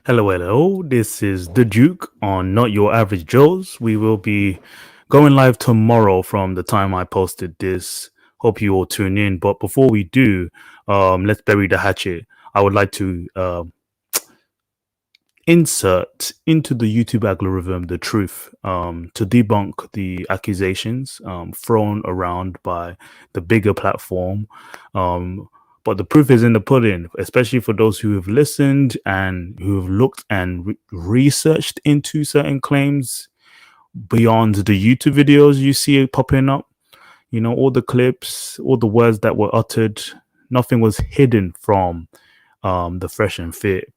Hello, hello. This is the Duke on Not Your Average Joes. We will be going live tomorrow from the time I posted this. Hope you all tune in. But before we do, let's bury the hatchet. I would like to insert into the YouTube algorithm the truth to debunk the accusations thrown around by the bigger platform. But the proof is in the pudding, especially for those who have listened and who have looked and researched into certain claims beyond the YouTube videos you see popping up. You know, all the clips, all the words that were uttered, nothing was hidden from the Fresh and Fit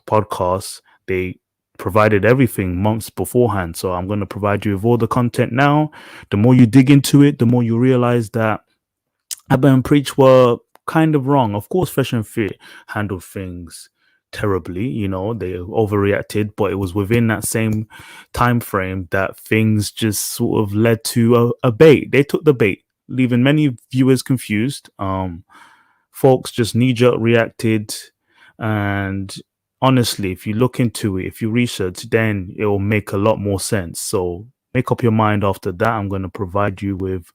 podcast. They provided everything months beforehand. So I'm going to provide you with all the content now. The more you dig into it, the more you realize that Abba and Preach were kind of wrong. Of course, Fresh and Fit handled things terribly. You know, they overreacted, but it was within that same time frame that things just sort of led to a bait. They took the bait, leaving many viewers confused. Folks just knee-jerk reacted, and honestly, if you look into it, if you research, then it will make a lot more sense. So make up your mind after that. I'm going to provide you with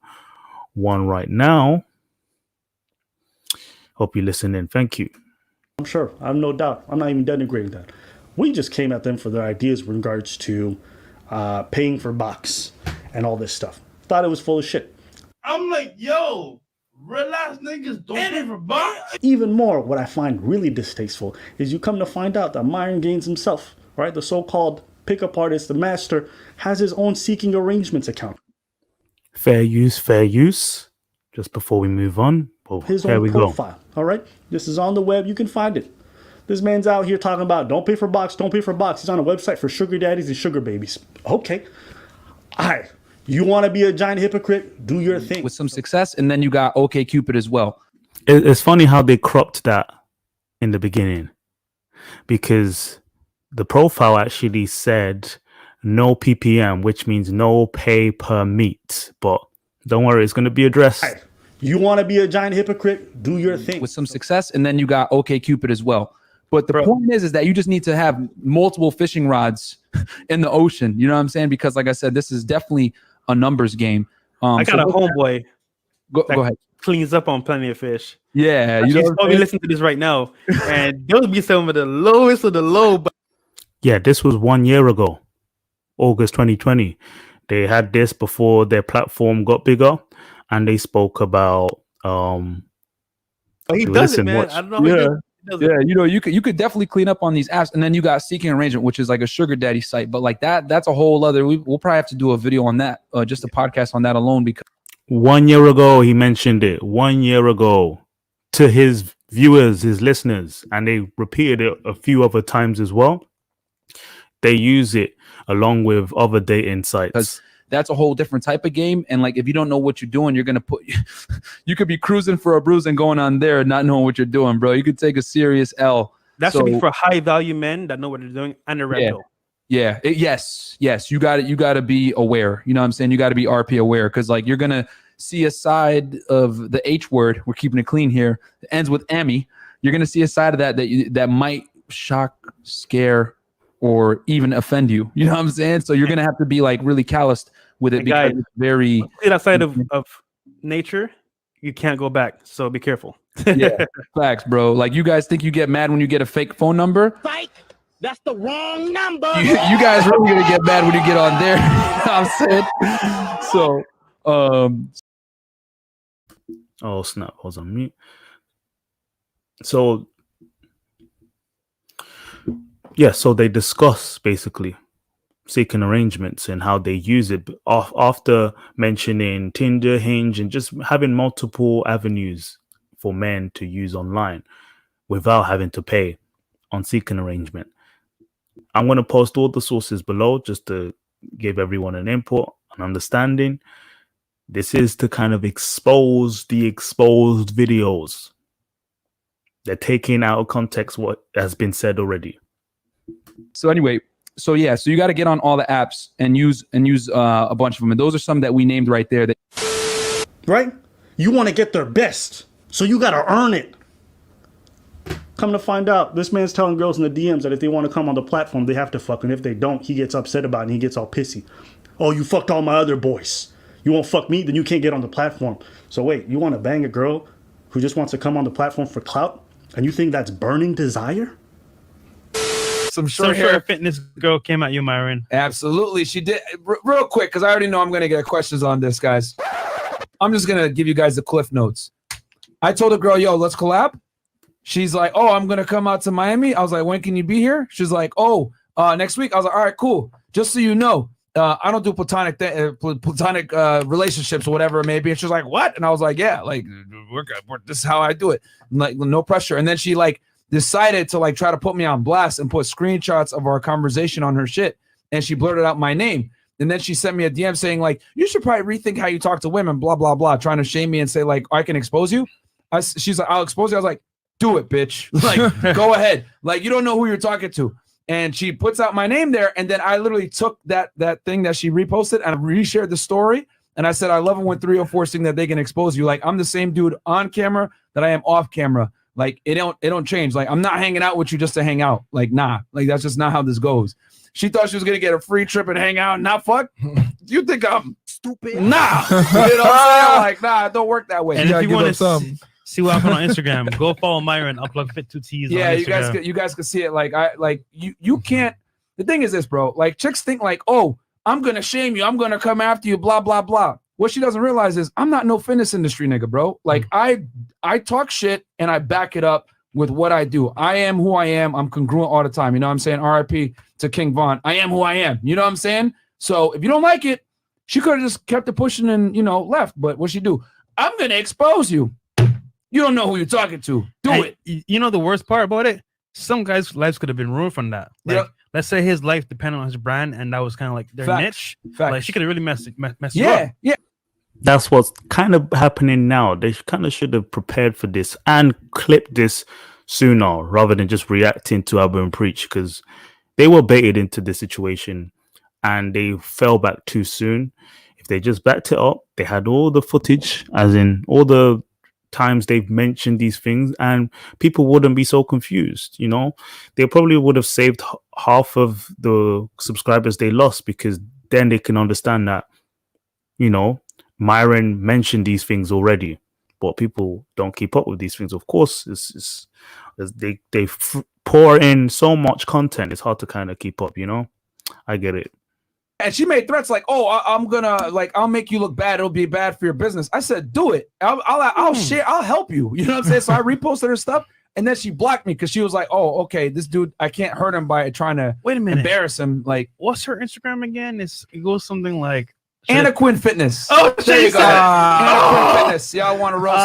one right now. Hope you listen in. Thank you. I'm sure. I have no doubt. I'm not even denigrating that. We just came at them for their ideas in regards to paying for box and all this stuff. Thought it was full of shit. I'm like, yo, real ass niggas don't pay for box. Even more, what I find really distasteful is you come to find out that Myron Gaines himself, right, the so-called pickup artist, the master, has his own seeking arrangements account. Fair use, fair use. Just before we move on, his own profile. All right, this is on the web. You can find it. This man's out here talking about don't pay for box, don't pay for box. He's on a website for sugar daddies and sugar babies. Okay, all right. You want to be a giant hypocrite? Do your thing with some success, and then you got OkCupid as well. It's funny how they cropped that in the beginning, because the profile actually said no PPM, which means no pay per meet. But don't worry, it's going to be addressed. Right. You want to be a giant hypocrite? Do your thing with some success, and then you got OkCupid as well. But the point is that you just need to have multiple fishing rods in the ocean. You know what I'm saying? Because like I said, this is definitely a numbers game. I got a homeboy. Go ahead. Cleans up on Plenty of Fish. Yeah, you know, probably listening to this right now, and those be some of the lowest of the low. But yeah, this was 1 year ago, August 2020. They had this before their platform got bigger, and they spoke about. He does it, man. I don't know. Yeah, you know, you could definitely clean up on these apps, and then you got Seeking Arrangement, which is like a sugar daddy site, but like that's a whole other. We'll probably have to do a video on that, just a podcast on that alone. Because 1 year ago he mentioned it. 1 year ago to his viewers, his listeners, and they repeated it a few other times as well. They use it along with other dating sites. That's a whole different type of game. And like, if you don't know what you're doing, you're going to you could be cruising for a bruise and going on there, not knowing what you're doing, bro. You could take a serious L. That should be for high value men that know what they're doing and a red pill. Yeah. Yes. You got it. You got to be aware. You know what I'm saying? You got to be RP aware. Cause like, you're going to see a side of the H word. We're keeping it clean here. It ends with Emmy. You're going to see a side of that might shock, scare, or even offend you. You know what I'm saying? So you're going to have to be like really calloused with it, because it's very outside of nature. You can't go back. So be careful. Yeah, facts, bro. Like, you guys think you get mad when you get a fake phone number? Psych! That's the wrong number. You guys really going to get mad when you get on there. You know what I'm saying? So, oh snap, I was on mute. So yeah, so they discuss basically seeking arrangements and how they use it after mentioning Tinder, Hinge, and just having multiple avenues for men to use online without having to pay on seeking arrangement. I'm going to post all the sources below just to give everyone an input and understanding. This is to kind of expose the exposed videos. They're taking out of context what has been said already. So anyway, so you got to get on all the apps and use a bunch of them, and those are some that we named right there. Right? You want to get their best, so you got to earn it. Come to find out, this man's telling girls in the DMs that if they want to come on the platform, they have to fuck. And if they don't, he gets upset about it and he gets all pissy. Oh, you fucked all my other boys. You won't fuck me, then you can't get on the platform. So wait, you want to bang a girl who just wants to come on the platform for clout? And you think that's burning desire? Some Some short hair. fitness girl came at you, Myron. Absolutely, she did. Real quick, because I already know I'm going to get questions on this, guys. I'm just going to give you guys the cliff notes. I told the girl, yo, let's collab. She's like, oh, I'm going to come out to Miami. I was like, when can you be here? She's like, oh, next week. I was like, all right, cool. Just so you know, I don't do platonic relationships or whatever it may be. And she's like, what? And I was like, yeah, like, this is how I do it. Like, no pressure. And then she like decided to like try to put me on blast and put screenshots of our conversation on her shit. And she blurted out my name. And then she sent me a DM saying like, you should probably rethink how you talk to women, blah, blah, blah, trying to shame me and say like, I can expose you. She's like, I'll expose you. I was like, do it, bitch. Like, go ahead. Like, you don't know who you're talking to. And she puts out my name there. And then I literally took that thing that she reposted and reshared the story. And I said, I love it when 304 saying that they can expose you. Like, I'm the same dude on camera that I am off camera. Like, it don't change. Like, I'm not hanging out with you just to hang out. Like, nah. Like, that's just not how this goes. She thought she was going to get a free trip and hang out and not fuck. You think I'm stupid? Nah. You know what I'm saying? Like, nah, it don't work that way. And if you want to see what happened on Instagram, go follow Myron. Upload Fit2Ts. Yeah, on you guys can see it. Like, you can't. The thing is this, bro. Like, chicks think like, oh, I'm going to shame you. I'm going to come after you, blah, blah, blah. What she doesn't realize is I'm not no fitness industry nigga, bro. Like, I talk shit and I back it up with what I do. I am who I am. I'm congruent all the time. You know what I'm saying? RIP to King Von. I am who I am. You know what I'm saying? So if you don't like it, she could have just kept it pushing and, left. But what she do? I'm going to expose you. You don't know who you're talking to. Do it. You know the worst part about it? Some guys' lives could have been ruined from that. Like, let's say his life depended on his brand and that was kind of like their niche. Like, she could have really messed you up. Yeah. That's what's kind of happening now. They kind of should have prepared for this and clipped this sooner rather than just reacting to Abu and Preach, because they were baited into this situation and they fell back too soon. If they just backed it up, they had all the footage, as in all the times they've mentioned these things, and people wouldn't be so confused. They probably would have saved half of the subscribers they lost, because then they can understand that, Myron mentioned these things already, but people don't keep up with these things. Of course, they pour in so much content, it's hard to kind of keep up. I get it. And she made threats like, "Oh, I'm gonna I'll make you look bad. It'll be bad for your business." I said, "Do it. I'll share. I'll help you." You know what I'm saying? So I reposted her stuff, and then she blocked me because she was like, "Oh, okay, this dude, I can't hurt him by trying to embarrass him." Like, what's her Instagram again? It goes something like Anna Quinn Fitness. Oh, there you go. Anna Quinn Fitness. Y'all want to roast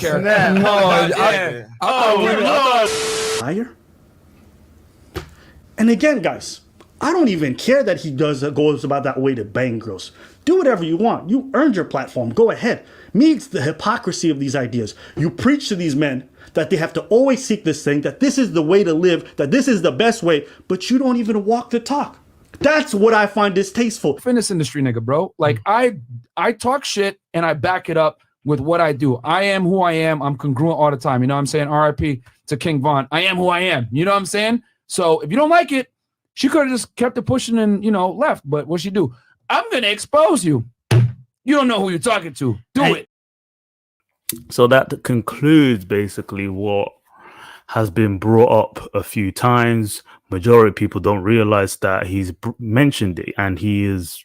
her? I don't care. Fire. And again, guys, I don't even care that he goes about that way to bang girls. Do whatever you want. You earned your platform. Go ahead. Me, it's the hypocrisy of these ideas. You preach to these men that they have to always seek this thing, that this is the way to live, that this is the best way, but you don't even walk the talk. That's what I find distasteful. Fitness industry nigga, bro. Like, I talk shit and I back it up with what I do. I am who I am. I'm congruent all the time. You know what I'm saying? RIP to King Von. I am who I am. You know what I'm saying? So if you don't like it, she could have just kept it pushing and, left. But what she do? I'm going to expose you. You don't know who you're talking to. Do it. So that concludes basically what has been brought up a few times. Majority of people don't realize that he's mentioned it, and it's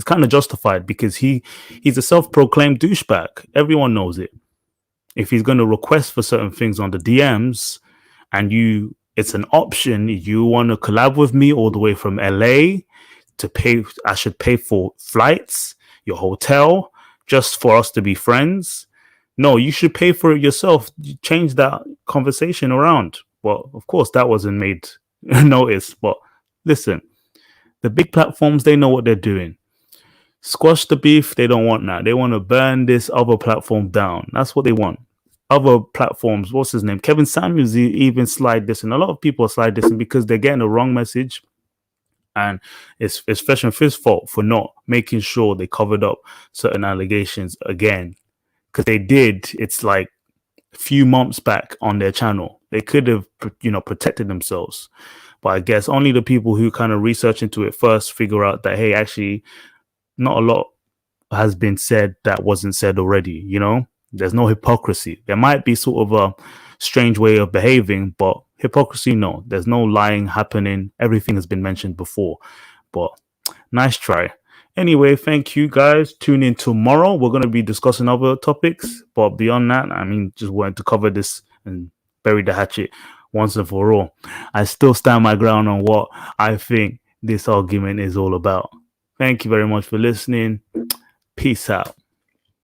kind of justified because he's a self-proclaimed douchebag. Everyone knows it. If he's going to request for certain things on the DMs and it's an option, you want to collab with me all the way from LA to pay, I should pay for flights, your hotel, just for us to be friends. No, you should pay for it yourself. You change that conversation around. Well, of course, that wasn't made notice. But listen, the big platforms, they know what they're doing. Squash the beef. They don't want that. They want to burn this other platform down. That's what they want. Other platforms, what's his name? Kevin Samuels even slide this. And a lot of people slide this in because they're getting the wrong message. And it's FRESHNFIT's fault for not making sure they covered up certain allegations again. Because they did. It's like few months back on their channel. They could have, protected themselves. But I guess only the people who kind of research into it first figure out that, hey, actually, not a lot has been said that wasn't said already. There's no hypocrisy. There might be sort of a strange way of behaving, but hypocrisy, no. There's no lying happening. Everything has been mentioned before. But nice try. Anyway, thank you guys. Tune in tomorrow. We're going to be discussing other topics. But beyond that, just wanted to cover this and bury the hatchet once and for all. I still stand my ground on what I think this argument is all about. Thank you very much for listening. Peace out.